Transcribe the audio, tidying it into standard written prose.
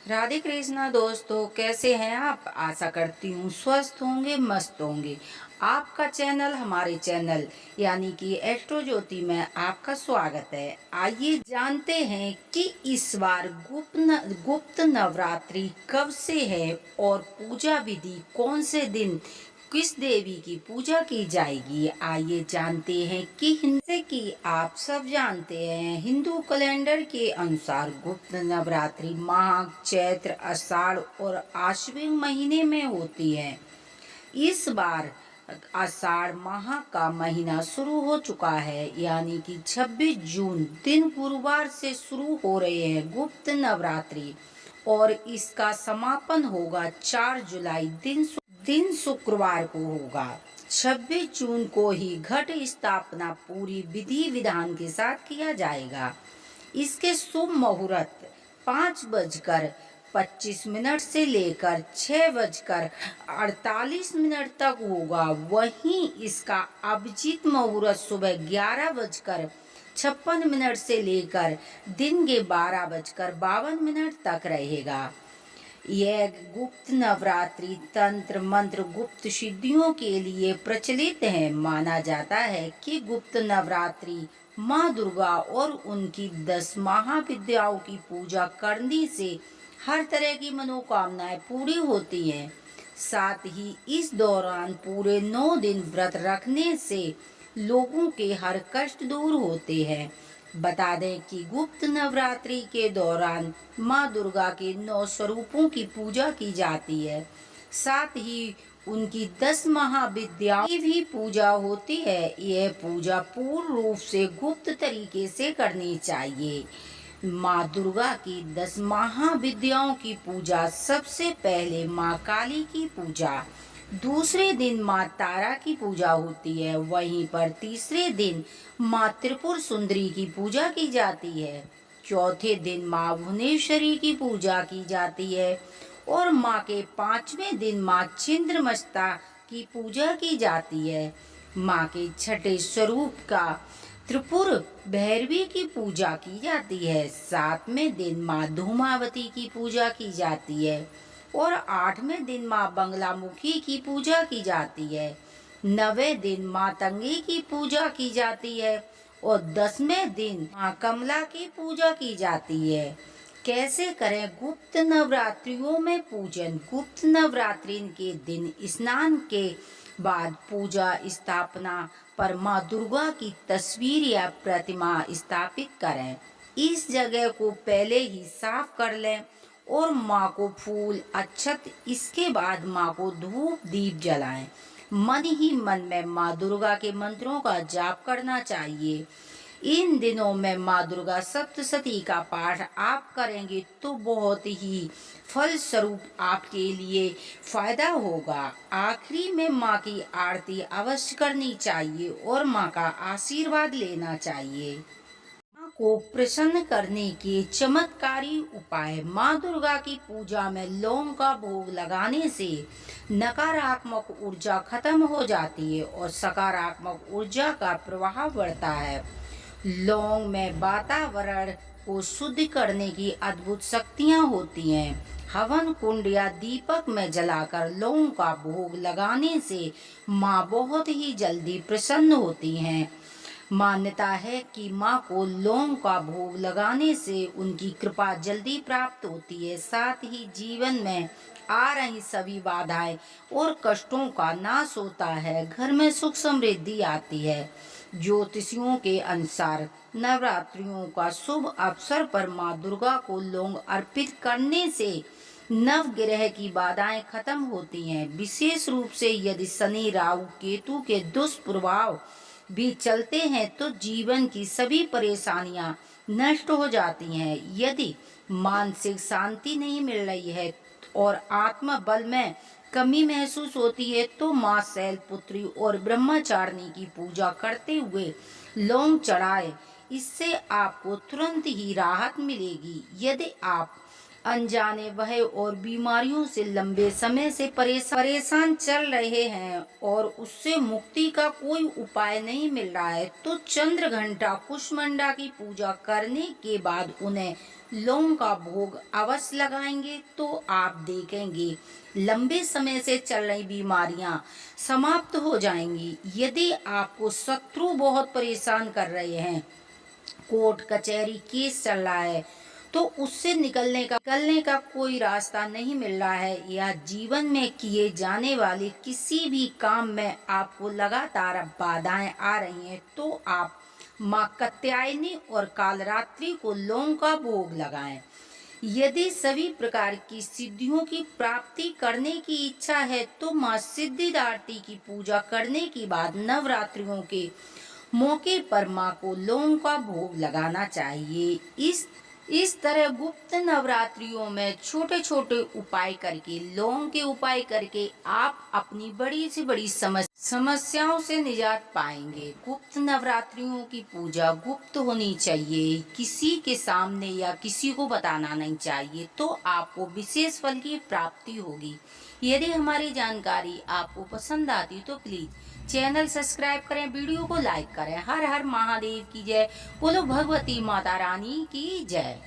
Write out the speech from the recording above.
राधे कृष्णा दोस्तों, कैसे हैं आप। आशा करती हूँ स्वस्थ होंगे, मस्त होंगे। आपका चैनल, हमारे चैनल यानी कि एस्ट्रो ज्योति में आपका स्वागत है। आइए जानते हैं कि इस बार गुप्त नवरात्रि कब से है और पूजा विधि कौन से दिन किस देवी की पूजा की जाएगी। आइए जानते हैं कि हिंसे की आप सब जानते हैं, हिंदू कैलेंडर के अनुसार गुप्त नवरात्रि माघ, चैत्र, आषाढ़ और आश्विन महीने में होती है। इस बार आषाढ़ माह का महीना शुरू हो चुका है, यानी कि 26 जून दिन गुरुवार से शुरू हो रहे हैं गुप्त नवरात्रि और इसका समापन होगा 4 जुलाई दिन शुक्रवार को होगा। 26 जून को ही घट स्थापना पूरी विधि विधान के साथ किया जाएगा। इसके शुभ मुहूर्त 5:25 से लेकर 6:48 तक होगा। वहीं इसका अभिजीत मुहूर्त सुबह 11:56 से लेकर दिन के 12:52 तक रहेगा। यह गुप्त नवरात्रि तंत्र मंत्र गुप्त सिद्धियों के लिए प्रचलित है। माना जाता है कि गुप्त नवरात्रि माँ दुर्गा और उनकी 10 महाविद्याओं की पूजा करने से हर तरह की मनोकामनाएं पूरी होती हैं। साथ ही इस दौरान पूरे 9 दिन व्रत रखने से लोगों के हर कष्ट दूर होते हैं। बता दें कि गुप्त नवरात्रि के दौरान माँ दुर्गा के 9 स्वरूपों की पूजा की जाती है। साथ ही उनकी 10 महाविद्याओं की भी पूजा होती है। यह पूजा पूर्ण रूप से गुप्त तरीके से करनी चाहिए। माँ दुर्गा की 10 महाविद्याओं की पूजा सबसे पहले माँ काली की पूजा, दूसरे दिन माँ तारा की पूजा होती है। वहीं पर तीसरे दिन माँ त्रिपुर सुंदरी की पूजा की जाती है। चौथे दिन माँ भुवनेश्वरी की पूजा की जाती है और माँ के 5वें दिन माँ छिंद्रमस्ता की पूजा की जाती है। माँ के छठे स्वरूप का त्रिपुर भैरवी की पूजा की जाती है। 7वें दिन माँ धूमावती की पूजा की जाती है और 8वें दिन माँ बंगलामुखी की पूजा की जाती है। 9वें दिन माँ तंगी की पूजा की जाती है और 10वें दिन माँ कमला की पूजा की जाती है। कैसे करें गुप्त नवरात्रियों में पूजन। गुप्त नवरात्रि के दिन स्नान के बाद पूजा स्थापना पर माँ दुर्गा की तस्वीर या प्रतिमा स्थापित करें। इस जगह को पहले ही साफ कर लें और माँ को फूल अक्षत, इसके बाद माँ को धूप दीप जलाएं। मन ही मन में माँ दुर्गा के मंत्रों का जाप करना चाहिए। इन दिनों में माँ दुर्गा सप्तशती का पाठ आप करेंगे तो बहुत ही फल स्वरूप आपके लिए फायदा होगा। आखिरी में माँ की आरती अवश्य करनी चाहिए और माँ का आशीर्वाद लेना चाहिए। माँ को प्रसन्न करने के चमत्कारी उपाय। माँ दुर्गा की पूजा में लौंग का भोग लगाने से नकारात्मक ऊर्जा खत्म हो जाती है और सकारात्मक ऊर्जा का प्रवाह बढ़ता है। लौंग में वातावरण को शुद्ध करने की अद्भुत शक्तियाँ होती हैं। हवन कुंड या दीपक में जलाकर लौंग का भोग लगाने से माँ बहुत ही जल्दी प्रसन्न होती हैं। मान्यता है कि माँ को लौंग का भोग लगाने से उनकी कृपा जल्दी प्राप्त होती है। साथ ही जीवन में आ रही सभी बाधाएं और कष्टों का नाश होता है। घर में सुख समृद्धि आती है। ज्योतिषियों के अनुसार नवरात्रियों का शुभ अवसर पर माँ दुर्गा को लौंग अर्पित करने से नवग्रह की बाधाएं खत्म होती हैं। विशेष रूप से यदि शनि राहु केतु के दुष्प्रभाव भी चलते हैं तो जीवन की सभी परेशानियां नष्ट हो जाती हैं। यदि मानसिक शांति नहीं मिल रही है और आत्म बल में कमी महसूस होती है तो माँ शैलपुत्री और ब्रह्मचारिणी की पूजा करते हुए लौंग चढ़ाए। इससे आपको तुरंत ही राहत मिलेगी। यदि आप अनजाने भय और बीमारियों से लंबे समय से परेशान चल रहे हैं और उससे मुक्ति का कोई उपाय नहीं मिल रहा है, तो चंद्र घंटा कुष्मांडा की पूजा करने के बाद उन्हें लौंग का भोग अवश्य लगाएंगे तो आप देखेंगे लंबे समय से चल रही बीमारियां समाप्त हो जाएंगी। यदि आपको शत्रु बहुत परेशान कर रहे हैं, कोर्ट कचहरी केस चल रहा है, तो उससे निकलने का कोई रास्ता नहीं मिल रहा है, या जीवन में किए जाने वाले किसी भी काम में आपको लगातार बाधाएं आ रही हैं, तो आप माँ कात्यायनी और कालरात्रि को लौंग का भोग लगाएं। यदि सभी प्रकार की सिद्धियों की प्राप्ति करने की इच्छा है, तो माँ सिद्धिदात्री की पूजा करने के बाद नवरात्रियों के मौके पर माँ को लौंग का भोग लगाना चाहिए। इस तरह गुप्त नवरात्रियों में छोटे छोटे उपाय करके, लौंग के उपाय करके आप अपनी बड़ी से बड़ी समस्याओं से निजात पाएंगे। गुप्त नवरात्रियों की पूजा गुप्त होनी चाहिए, किसी के सामने या किसी को बताना नहीं चाहिए, तो आपको विशेष फल की प्राप्ति होगी। यदि हमारी जानकारी आपको पसंद आती तो प्लीज चैनल सब्सक्राइब करें, वीडियो को लाइक करें। हर हर महादेव की जय। बोलो भगवती माता रानी की जय।